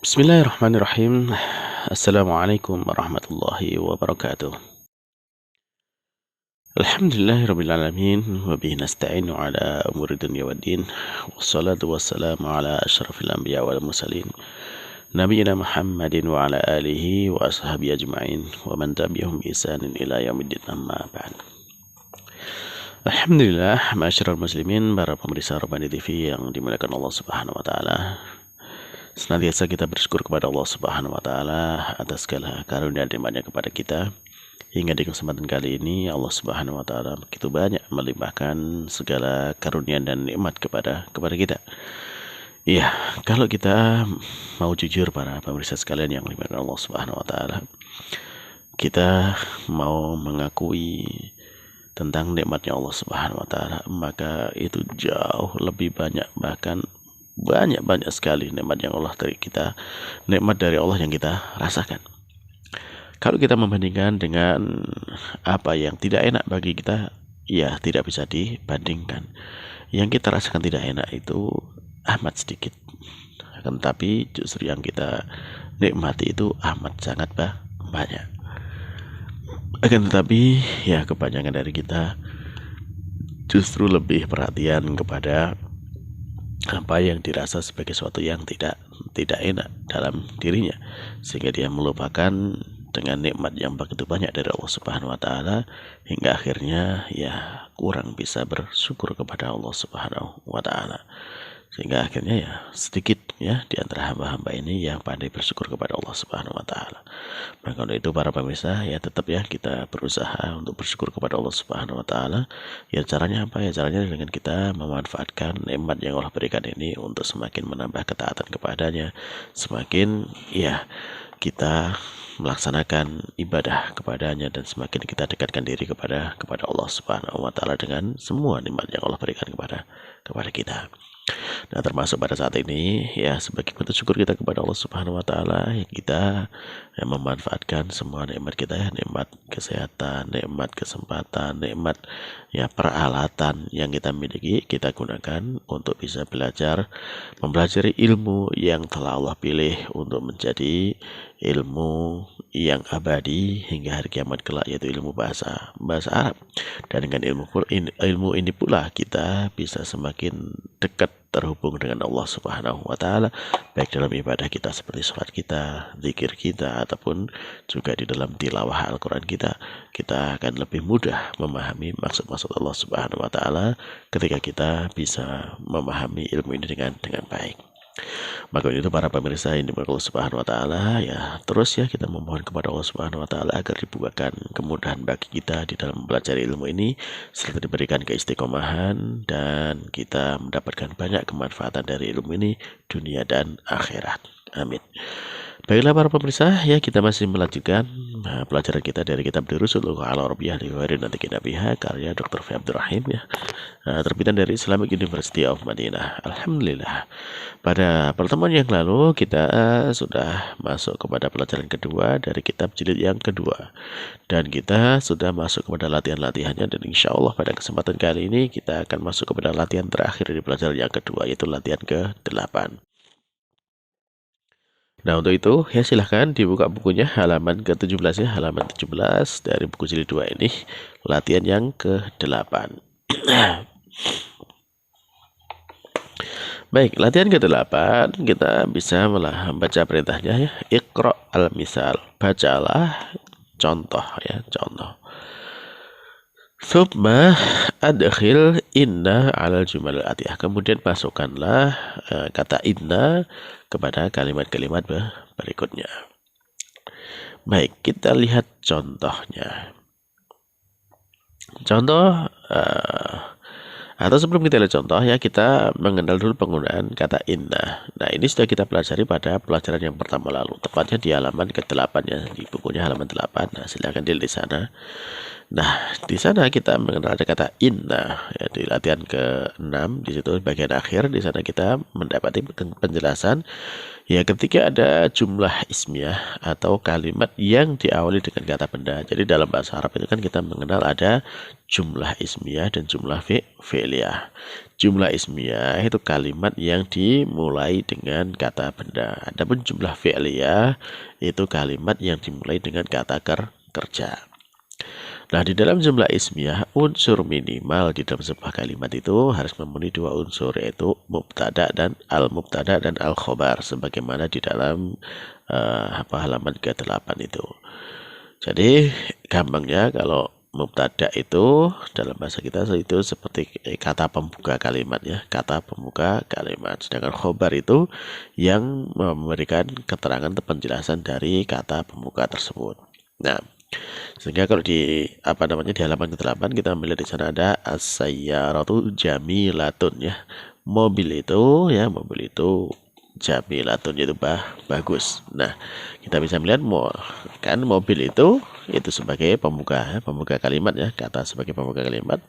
Bismillahirrahmanirrahim. Assalamualaikum warahmatullahi wabarakatuh. Alhamdulillahirrabbilalamin. Wabihi nasta'inu ala umuri dunya waddin. Wassalatu wassalamu ala ashrafil anbiya wal mursalin Nabiyyina Muhammadin wa ala alihi wa ashabi ajma'in wa man tabi'ahum bi ihsanin ila yaumiddin, amma ba'd. Alhamdulillah, ma'asyiral muslimin, para pemirsa Rabbani TV yang dimuliakan Allah Subhanahu wa taala. Senantiasa kita bersyukur kepada Allah Subhanahu wa taala atas segala karunia dan nikmatnya kepada kita. Hingga di kesempatan kali ini Allah Subhanahu wa taala begitu banyak melimpahkan segala karunia dan nikmat kepada kita. Iya, kalau kita mau jujur para pemirsa sekalian yang dimuliakan Allah Subhanahu wa taala, kita mau mengakui tentang nikmatnya Allah Subhanahu wa taala, maka itu jauh lebih banyak, bahkan banyak sekali nikmat yang Allah dari kita, nikmat dari Allah yang kita rasakan. Kalau kita membandingkan dengan apa yang tidak enak bagi kita, ya tidak bisa dibandingkan. Yang kita rasakan tidak enak itu amat sedikit, akan tetapi justru yang kita nikmati itu amat sangat banyak. Akan tetapi ya kebanyakan dari kita justru lebih perhatian kepada apa yang dirasa sebagai sesuatu yang tidak enak dalam dirinya, sehingga dia melupakan dengan nikmat yang begitu banyak dari Allah Subhanahu wa taala, hingga akhirnya ya kurang bisa bersyukur kepada Allah Subhanahu wa taala. Sehingga akhirnya ya sedikit ya di antara hamba-hamba ini yang pandai bersyukur kepada Allah Subhanahu wa taala. Maka untuk itu para pemirsa, ya tetap ya kita berusaha untuk bersyukur kepada Allah Subhanahu wa taala. Ya caranya apa? Ya caranya dengan kita memanfaatkan nikmat yang Allah berikan ini untuk semakin menambah ketaatan kepadanya, semakin ya kita melaksanakan ibadah kepadanya, dan semakin kita dekatkan diri kepada Allah Subhanahu wa taala dengan semua nikmat yang Allah berikan kepada kita. Nah, termasuk pada saat ini ya sebagai bentuk syukur kita kepada Allah Subhanahu wa taala, ya kita ya memanfaatkan semua nikmat kita, ya nikmat kesehatan, nikmat kesempatan, nikmat ya peralatan yang kita miliki, kita gunakan untuk bisa mempelajari ilmu yang telah Allah pilih untuk menjadi ilmu yang abadi hingga hari kiamat kelak, yaitu ilmu bahasa Arab. Dan dengan ilmu ini pula kita bisa semakin dekat terhubung dengan Allah Subhanahu wa taala, baik dalam ibadah kita seperti sholat kita, zikir kita, ataupun juga di dalam tilawah Al-Quran kita akan lebih mudah memahami maksud-maksud Allah Subhanahu wa taala ketika kita bisa memahami ilmu ini dengan baik. Maka itu para pemirsa yang dimuliakan Allah Subhanahu wa taala, ya terus ya kita memohon kepada Allah Subhanahu wa taala agar dibukakan kemudahan bagi kita di dalam mempelajari ilmu ini, serta diberikan keistiqomahan dan kita mendapatkan banyak kemanfaatan dari ilmu ini dunia dan akhirat. Amin. Baiklah para pemirsa, ya kita masih melanjutkan pelajaran kita dari kitab Durusul Lughah Al-Arabiyyah li Ghairi Natiqin Biha karya Dr. F. Abdul Rahim, ya, terbitan dari Islamic University of Madinah. Alhamdulillah, pada pertemuan yang lalu kita sudah masuk kepada pelajaran kedua dari kitab jilid yang kedua, dan kita sudah masuk kepada latihan-latihannya, dan insya Allah pada kesempatan kali ini kita akan masuk kepada latihan terakhir di pelajaran yang kedua, yaitu latihan ke-8. Nah, untuk itu ya silahkan dibuka bukunya halaman ke-17, ya, halaman 17 dari buku jilid 2 ini, latihan yang ke-8. Baik, latihan ke-8 kita bisa membaca perintahnya, ya. Iqra al-misal, bacalah contoh, ya, contoh. Thumma adkhil inna alal jumal atiyah. Kemudian masukkanlah kata inna kepada kalimat-kalimat berikutnya. Baik, kita lihat contohnya. Contoh atau sebelum kita lihat contoh, ya kita mengenal dulu penggunaan kata inna. Nah, ini sudah kita pelajari pada pelajaran yang pertama lalu, tepatnya di halaman ke-8, ya, di bukunya halaman 8. Nah, silakan dilihat di sana. Nah, di sana kita mengenal ada kata inna, ya, di latihan ke-6 di situ bagian akhir di sana kita mendapati penjelasan ya ketika ada jumlah ismiyah atau kalimat yang diawali dengan kata benda. Jadi dalam bahasa Arab itu kan kita mengenal ada jumlah ismiyah dan jumlah fi'liyah. Jumlah ismiyah itu kalimat yang dimulai dengan kata benda. Adapun jumlah fi'liyah itu kalimat yang dimulai dengan kata kerja. Nah, di dalam jumlah ismiyah, unsur minimal di dalam sebuah kalimat itu harus memenuhi dua unsur, yaitu mubtada dan al-khobar, sebagaimana di dalam halaman ke-8 itu. Jadi, gampangnya kalau mubtada itu dalam bahasa kita itu seperti kata pembuka kalimat ya, kata pembuka kalimat. Sedangkan khobar itu yang memberikan keterangan atau penjelasan dari kata pembuka tersebut. Nah, sehingga kalau di di halaman ke-8 kita melihat di sana ada as-sayyaratu jamilatun ya. Mobil itu jamilatun, yaitu bagus. Nah, kita bisa melihat kan mobil itu sebagai pembuka kalimat ya, kata sebagai pembuka kalimat.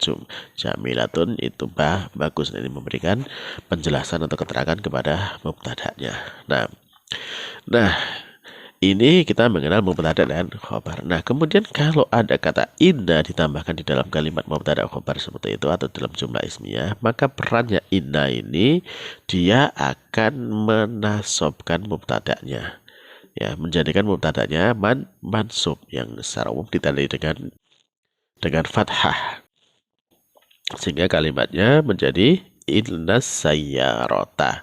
Jamilatun itu bagus. Ini memberikan penjelasan atau keterangan kepada mubtada'nya. Nah, ini kita mengenal mubtada dan khobar. Nah, kemudian kalau ada kata inna ditambahkan di dalam kalimat mubtada khobar seperti itu atau dalam jumlah ismiyah, maka perannya inna ini dia akan menasobkan mubtadanya. Ya, menjadikan mubtadanya mansub yang secara umum ditandai dengan fathah. Sehingga kalimatnya menjadi inna sayyarata.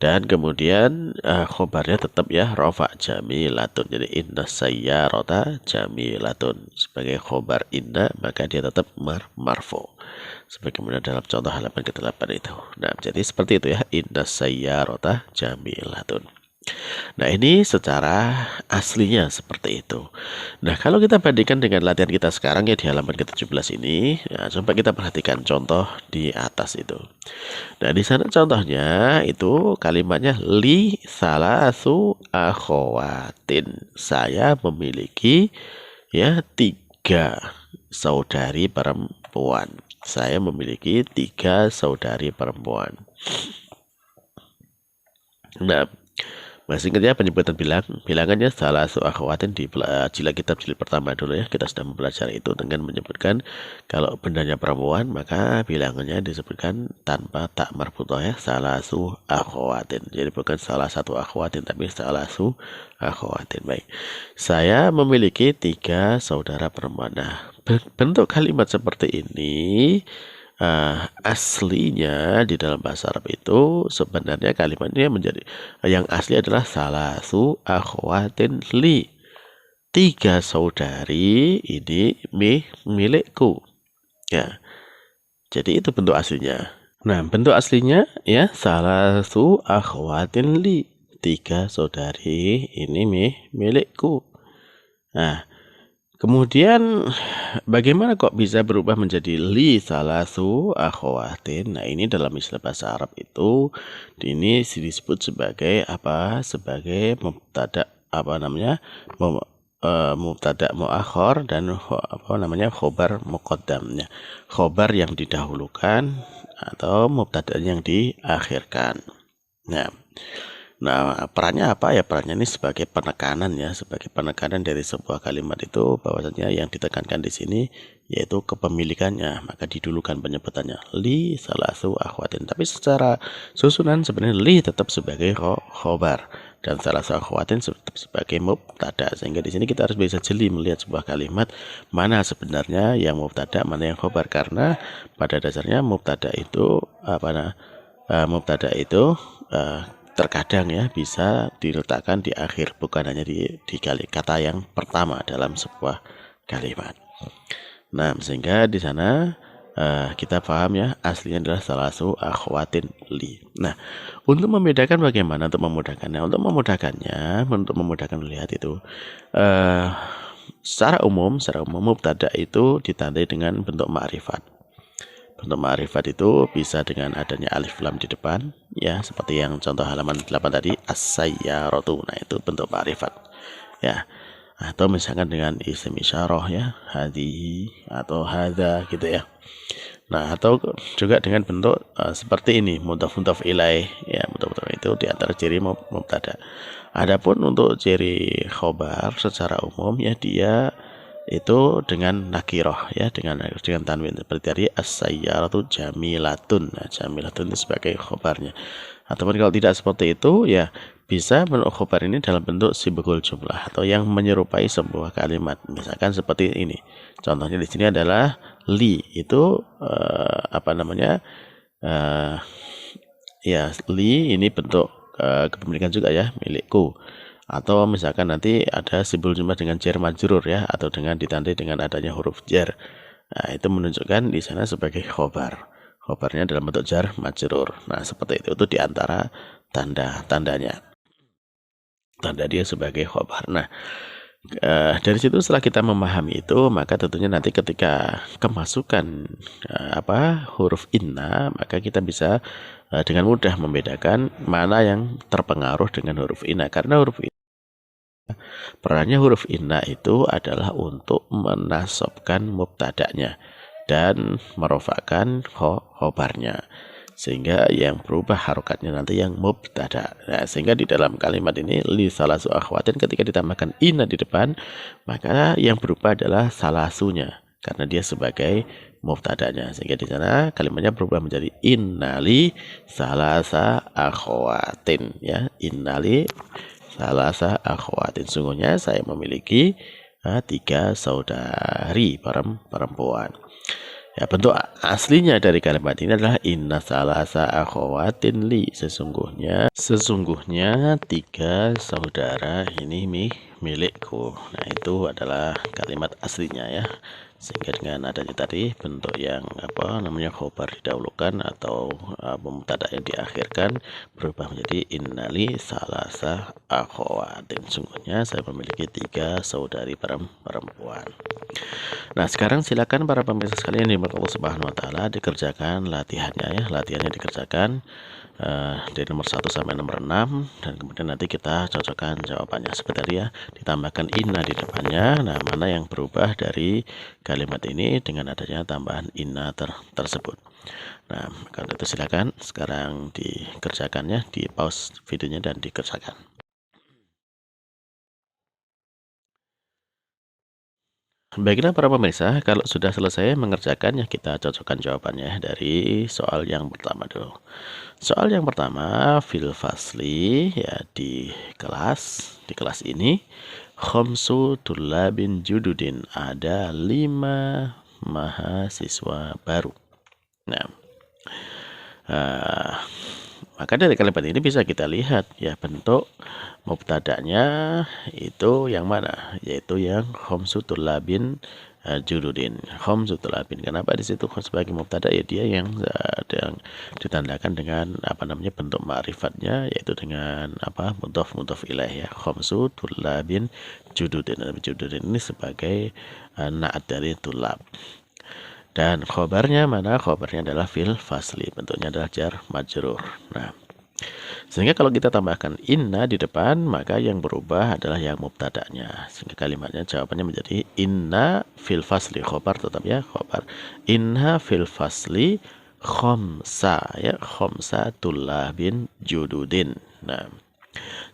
Dan kemudian khobarnya tetap ya rofa jamilatun. Jadi inna sayyarata jamilatun. Sebagai khobar inna maka dia tetap marfu. Sebagaimana dalam contoh halaman ke-8 itu. Nah, jadi seperti itu ya, inna sayyarata jamilatun. Nah, ini secara aslinya seperti itu. Nah, kalau kita bandingkan dengan latihan kita sekarang ya di halaman ke-17 ini, ya, coba kita perhatikan contoh di atas itu. Nah, di sana contohnya itu kalimatnya li salasu akhawatin. Saya memiliki ya 3 saudari perempuan. Saya memiliki 3 saudari perempuan. Nah, masih ingat ya penyebutan bilangannya salah akhwatin di jilid kitab jilid pertama dulu ya, kita sudah mempelajari itu dengan menyebutkan kalau bendanya perempuan maka bilangannya disebutkan tanpa tak marbutah ya, salah akhwatin. Jadi bukan salah satu akhwatin tapi salah akhwatin. Baik, saya memiliki 3 saudara perempuan. Nah, bentuk kalimat seperti ini aslinya di dalam bahasa Arab itu sebenarnya kalimatnya menjadi yang asli adalah salasu akhwatin li. 3 saudari ini milikku. Ya. Jadi itu bentuk aslinya. Nah, bentuk aslinya ya salasu akhwatin li. 3 saudari ini milikku. Nah, kemudian bagaimana kok bisa berubah menjadi li salasu akhwatin? Nah, ini dalam istilah bahasa Arab itu ini disebut sebagai apa? Sebagai mubtada mubtada muakhar dan khobar muqaddamnya. Khobar yang didahulukan atau mubtada yang diakhirkan. Nah, perannya apa ya? Perannya ini sebagai penekanan ya, sebagai penekanan dari sebuah kalimat itu bahwasanya yang ditekankan di sini yaitu kepemilikannya, maka didulukan penyebutannya li salasu akhwatin. Tapi secara susunan sebenarnya li tetap sebagai khobar dan salasu akhwatin tetap sebagai mubtada. Sehingga di sini kita harus bisa jeli melihat sebuah kalimat mana sebenarnya yang mubtada, mana yang khobar, karena pada dasarnya mubtada itu terkadang ya bisa diletakkan di akhir, bukan hanya di kata yang pertama dalam sebuah kalimat. Nah, sehingga di sana kita paham ya aslinya adalah salasu akhwatin li. Nah, untuk membedakan bagaimana untuk memudahkannya? Untuk memudahkan lihat itu secara umum mubtada itu ditandai dengan bentuk ma'rifat. Bentuk ma'rifat itu bisa dengan adanya alif lam di depan ya, seperti yang contoh halaman 8 tadi as-sayyaratu. Nah, itu bentuk ma'rifat ya. atau misalkan dengan isim isyarah ya, hadhihi atau hadza gitu ya. Nah, atau juga dengan bentuk seperti ini, mudhaf ilaih ya, mudhaf itu di antara ciri mubtada. Adapun untuk ciri khobar secara umum ya, dia itu dengan nakirah ya, dengan tanwin seperti tadi as-sayyaratu jamilatun. Nah, jamilatun itu sebagai khobarnya. Ataupun kalau tidak seperti itu ya, bisa bentuk khobar ini dalam bentuk sibghul jumlah atau yang menyerupai sebuah kalimat. Misalkan seperti ini. Contohnya di sini adalah li, itu ya, li ini bentuk kepemilikan juga ya, milikku. Atau misalkan nanti ada simbol jumlah dengan jar majrur ya, atau dengan ditandai dengan adanya huruf jar. Nah, itu menunjukkan di sana sebagai khobar. Khobarnya dalam bentuk jar majrur. Nah, seperti itu di antara tanda-tandanya. Tanda dia sebagai khobar. Nah, dari situ setelah kita memahami itu, maka tentunya nanti ketika kemasukan huruf inna, maka kita bisa dengan mudah membedakan mana yang terpengaruh dengan huruf inna. Karena perannya huruf inna itu adalah untuk menasobkan mubtada'nya dan merofakkan khobarnya, sehingga yang berubah harokatnya nanti yang mubtada. Nah, sehingga di dalam kalimat ini li salasu akhwatin, ketika ditambahkan inna di depan, maka yang berubah adalah salasunya karena dia sebagai mubtadanya, sehingga di sana kalimatnya berubah menjadi innali salasa akhwatin ya, innali salasa akhwatin, sungguhnya saya memiliki 3 saudari perempuan. Ya, bentuk aslinya dari kalimat ini adalah inna salasa akhawatin li, sesungguhnya 3 saudara ini milikku. Nah, itu adalah kalimat aslinya ya. Sehingga dengan adanya tadi bentuk yang khobar didahulukan atau mubtada yang diakhirkan berubah menjadi innali salasa akhawatin, sungguhnya saya memiliki 3 saudari perempuan. Nah, sekarang silakan para pemirsa sekalian di Allah Subhanahu wa taala dikerjakan latihannya ya. Latihannya dikerjakan dari nomor 1 sampai nomor 6, dan kemudian nanti kita cocokkan jawabannya seperti tadi ya. Ditambahkan inna di depannya. Nah, mana yang berubah dari kalimat ini dengan adanya tambahan inna tersebut. Nah, karena itu silakan sekarang dikerjakannya, di pause videonya dan dikerjakan. Baiklah para pemirsa, kalau sudah selesai mengerjakan ya, kita cocokkan jawabannya dari soal yang pertama dulu. Soal yang pertama, fil fasli ya, di kelas ini khamsu tulabin jududin, ada 5 mahasiswa baru. Nah, maka dari kalimat ini bisa kita lihat ya, bentuk mubtada'nya itu yang mana, yaitu yang khamsu tulabin jududin. Khamsu tulabin, kenapa di situ sebagai mubtada ya, dia yang ditandakan dengan bentuk ma'rifatnya, yaitu dengan mudhaf ilaih ya, khamsu tulabin jududin. Jududin ini sebagai na'at dari tulab. Dan khobarnya mana? Khobarnya adalah fil fasli, bentuknya adalah jar majrur. Nah, sehingga kalau kita tambahkan inna di depan, maka yang berubah adalah yang mubtada'nya, sehingga kalimatnya jawabannya menjadi inna fil fasli, khobar tetap ya, khobar inna fil fasli khamsa ya, khamsa tulabin jududin. Nah,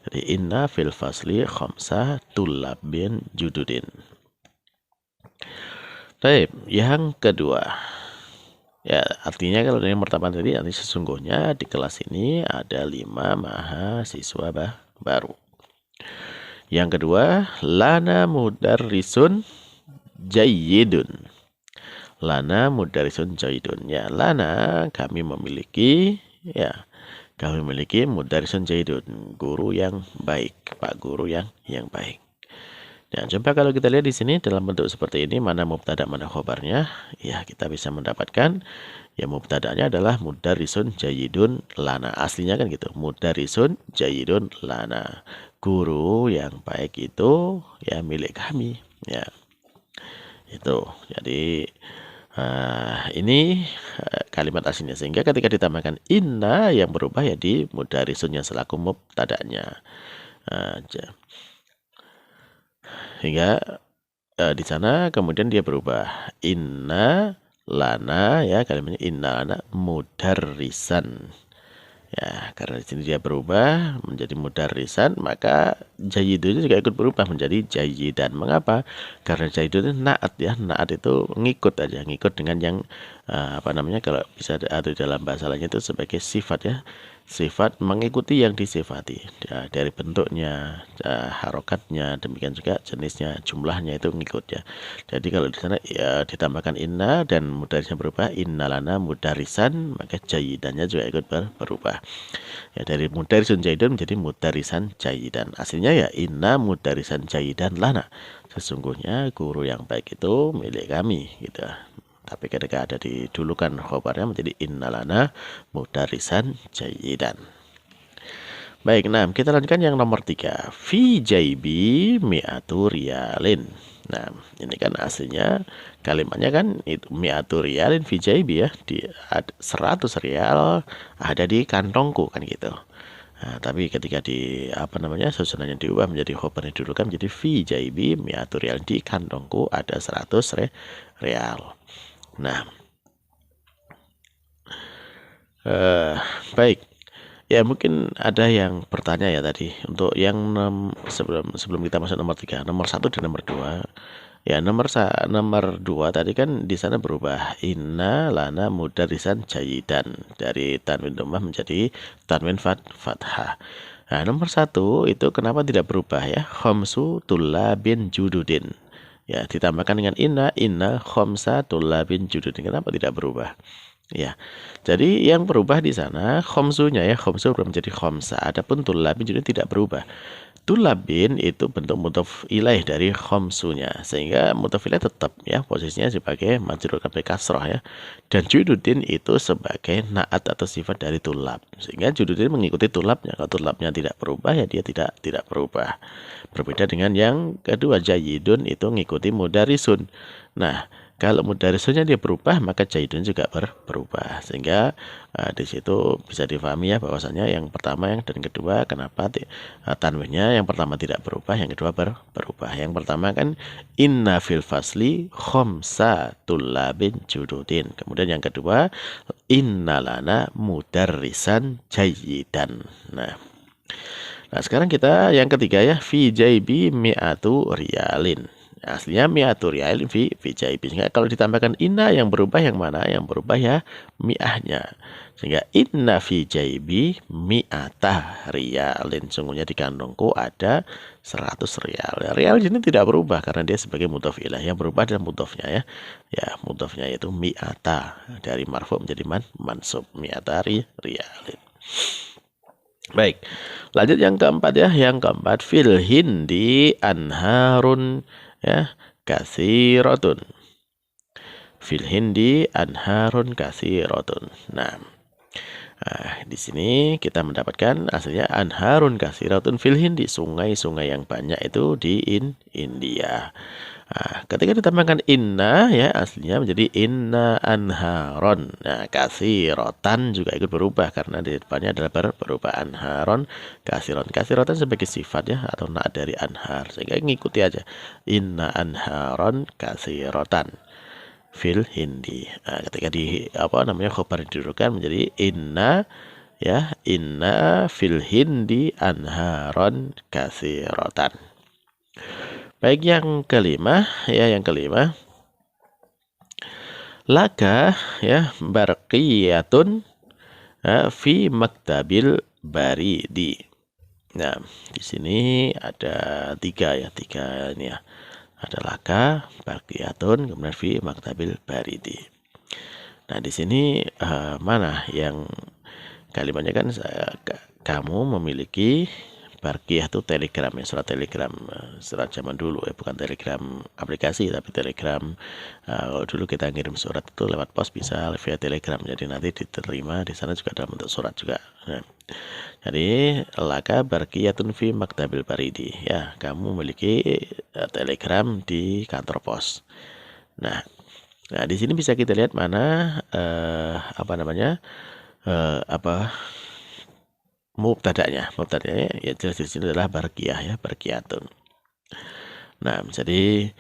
jadi inna fil fasli khamsa tulabin jududin. Baik, yang kedua ya, artinya kalau yang pertama tadi, artinya sesungguhnya di kelas ini ada 5 mahasiswa baru. Yang kedua, lana mudarrisun jayyidun. Lana mudarrisun jayyidun ya, lana kami memiliki mudarrisun jayyidun, guru yang baik, pak guru yang baik. Nah, coba kalau kita lihat di sini dalam bentuk seperti ini, mana mubtada mana khobarnya, ya kita bisa mendapatkan ya, mubtadanya adalah mudarrisun jayyidun lana, aslinya kan gitu, mudarrisun jayyidun lana, guru yang baik itu ya milik kami ya, itu. Jadi ini kalimat aslinya, sehingga ketika ditambahkan inna yang berubah ya di mudarrisun yang selaku mubtadanya. Hingga di sana kemudian dia berubah inna lana, ya kalimatnya inna lana mudarrisan. Ya, karena di sini dia berubah menjadi mudarrisan, maka jayyidun juga ikut berubah menjadi jayyidan. Mengapa? Karena jayyidun itu naat, ya. Naat itu ngikut aja, ngikut dengan yang apa namanya, kalau bisa ada dalam bahasa lainnya itu sebagai sifat, ya. Sifat mengikuti yang disifati, ya, dari bentuknya, harokatnya, demikian juga jenisnya, jumlahnya itu ngikut, ya. Jadi kalau di sana ya ditambahkan inna dan mudarisnya berubah, innalana mudarisan, maka jayidannya juga ikut berubah. Ya, dari mudarisun jayidan menjadi mudarisan jayidan. Aslinya ya inna mudarisan jayidan lana. Sesungguhnya guru yang baik itu milik kami, gitu. Tapi ketika ada didulukan khobarnya menjadi innalana mudarisan jayidan. Baik, nah kita lanjutkan yang nomor 3. Fi jaibi mi'atu riyalin. Nah, ini kan aslinya kalimatnya kan itu mi'atu riyalin fi jaibi, ya. 100 rial ada di kantongku, kan gitu. Nah, tapi ketika susunannya diubah menjadi khobar dulu kan menjadi fi jaibi mi'atu riyal, di kantongku ada 100 rial. Nah, baik. Ya, mungkin ada yang bertanya ya tadi untuk yang sebelum kita masuk nomor 3, nomor 1 dan nomor 2. Ya, nomor 2 tadi kan di sana berubah inna lana mudarisan jayidan, dari tanwin dhammah menjadi tanwin fathah. Nah, nomor 1 itu kenapa tidak berubah, ya? Khamsu tullabin jududin. Ya, ditambahkan dengan inna khamsa tullabin jududin. Kenapa tidak berubah? Ya, jadi yang berubah di sana khomsunya, ya, khomsu berubah menjadi khomsa. Adapun tulabin juga tidak berubah. Tulabin itu bentuk mudhof ilaih dari khomsunya, sehingga mudhof ilaih tetap, ya, posisinya sebagai majrur bi kasroh, ya. Dan jududin itu sebagai naat atau sifat dari tulab, sehingga jududin mengikuti tulabnya. Kalau tulabnya tidak berubah, ya dia tidak berubah. Berbeda dengan yang kedua, jayidun itu mengikuti mudarisun. Nah, kalau mudarisunya dia berubah, maka jaidun juga berubah. Sehingga di situ bisa difahami, ya, bahwasanya yang pertama dan kedua kenapa tanwinnya yang pertama tidak berubah, yang kedua berubah. Yang pertama kan inna fil fasli khomsa tullabin jududin. Kemudian yang kedua inna lana mudarrisan jayidan. Nah, sekarang kita yang ketiga, ya, fi jaibi mi'atu riyalin. Aslinya mi'atu riyalin fi jaibi. Sehingga kalau ditambahkan inna, yang berubah yang mana? Yang berubah ya mi'ahnya. Sehingga inna fi jaibi mi'atah riyalin. Sungguhnya di kantongku ada 100 rial. Rial ini tidak berubah karena dia sebagai mudhof ilaih. Yang berubah adalah mudhofnya, ya. Ya, mudhofnya yaitu mi'ata, dari marfu menjadi mansub, mi'ata riyalin. Baik, lanjut yang keempat, ya. Yang keempat, fil hindi anharun, ya, katsiratun. Fil hindi anharun katsiratun. Nah, di sini kita mendapatkan aslinya anharun katsiratun fil hindi, sungai-sungai yang banyak itu di India. Nah, ketika ditambahkan inna, ya, aslinya menjadi inna anharon. Nah, katsirotan juga ikut berubah karena di depannya adalah berubah anharon katsiron. Katsirotan sebagai sifat, ya, atau na dari anhar, sehingga ngikuti aja inna anharon katsirotan fil hindi. Nah, ketika khobar didudukan menjadi inna, ya, inna fil hindi anharon katsirotan. Baik, yang kelima, ya, laka, ya, barqiyatun fi maktabil baridi. Nah, di sini ada tiga ini, ya. Ada laka, barqiyatun, kemudian fi maktabil baridi. Nah, di sini mana yang kalimatnya kan kamu memiliki Barqiyah itu telegram, ya, surat telegram, surat zaman dulu, ya, bukan telegram aplikasi tapi telegram. Kalau dulu kita ngirim surat itu lewat pos bisa via telegram, jadi nanti diterima di sana juga dalam bentuk surat juga. Nah, jadi laka barqiyatun fi maktabil baridi, ya, kamu memiliki telegram di kantor pos. Nah, di sini bisa kita lihat mana mubtada'nya ya jelas di sini adalah barqiyah, ya, barqiyatun. Nah, jadi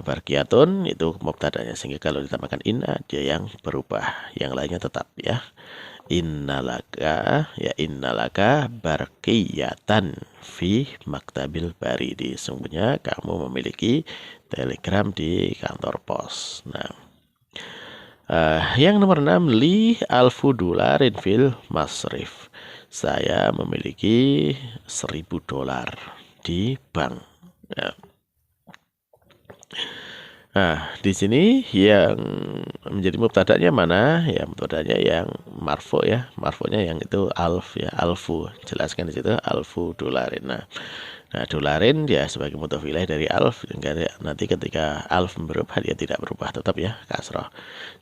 barqiyatun itu mubtada'nya, sehingga kalau ditambahkan inna dia yang berubah, yang lainnya tetap ya. Innalaka barqiyatan fi maktabil baridi. Sungguhnya kamu memiliki telegram di kantor pos. Nah, yang nomor 6, li alfu dolarin fil masrif. Saya memiliki 1.000 dolar di bank. Ya. Nah, di sini yang menjadi mubtada'nya mana? Ya, mubtada'nya yang marfu ya. Marfu'nya yang itu alf ya, alfu. Jelaskan di situ alfu dolarin. Nah, dolarin dia sebagai mudhof ilaih dari alf, sehingga nanti ketika alf berubah dia tidak berubah, tetap ya kasrah.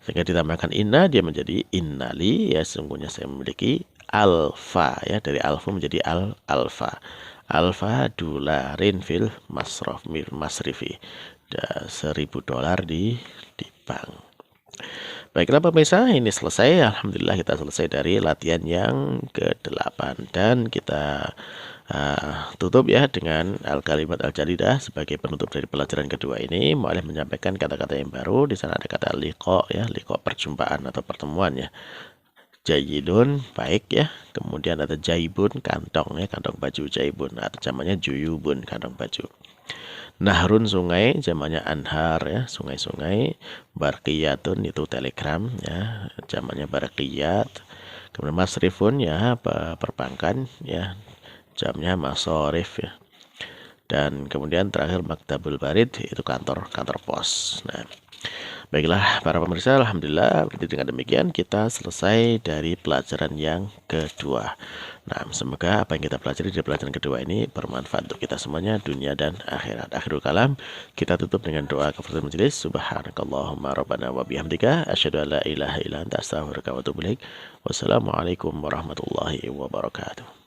Sehingga ditambahkan inna dia menjadi innali, ya sungguhnya saya memiliki alfa ya, dari alfu menjadi alfa. Alfa dolarin fil masrifi. 1.000 dolar di bank. Baiklah pemirsa, ini selesai. Alhamdulillah kita selesai dari latihan yang ke-8, dan kita tutup ya dengan al-kalimat al-jadidah sebagai penutup dari pelajaran kedua ini. Mu'alif menyampaikan kata-kata yang baru. Di sana ada kata liqa ya, liqa perjumpaan atau pertemuan ya. Jayidun baik ya. Kemudian ada jaibun kantong ya, kantong baju jaibun, atau jamannya juyubun, kantong baju. Nahrun sungai, zamannya anhar ya, sungai-sungai. Barqiyatun itu telegram ya, zamannya barqiyat. Kemudian masrifun ya, perbankan ya, jamnya masorif ya. Dan kemudian terakhir maktabul barid itu kantor pos. Nah, baiklah para pemirsa, alhamdulillah berarti dengan demikian kita selesai dari pelajaran yang kedua. Nah, semoga apa yang kita pelajari di pelajaran kedua ini bermanfaat untuk kita semuanya, dunia dan akhirat. Akhirul kalam, kita tutup dengan doa kafaratul majelis. Subhanakallahumma rabbana wa bihamdika asyhadu an la ilaha illa anta astaghfiruka wa atubu ilaik. Wassalamualaikum warahmatullahi wabarakatuh.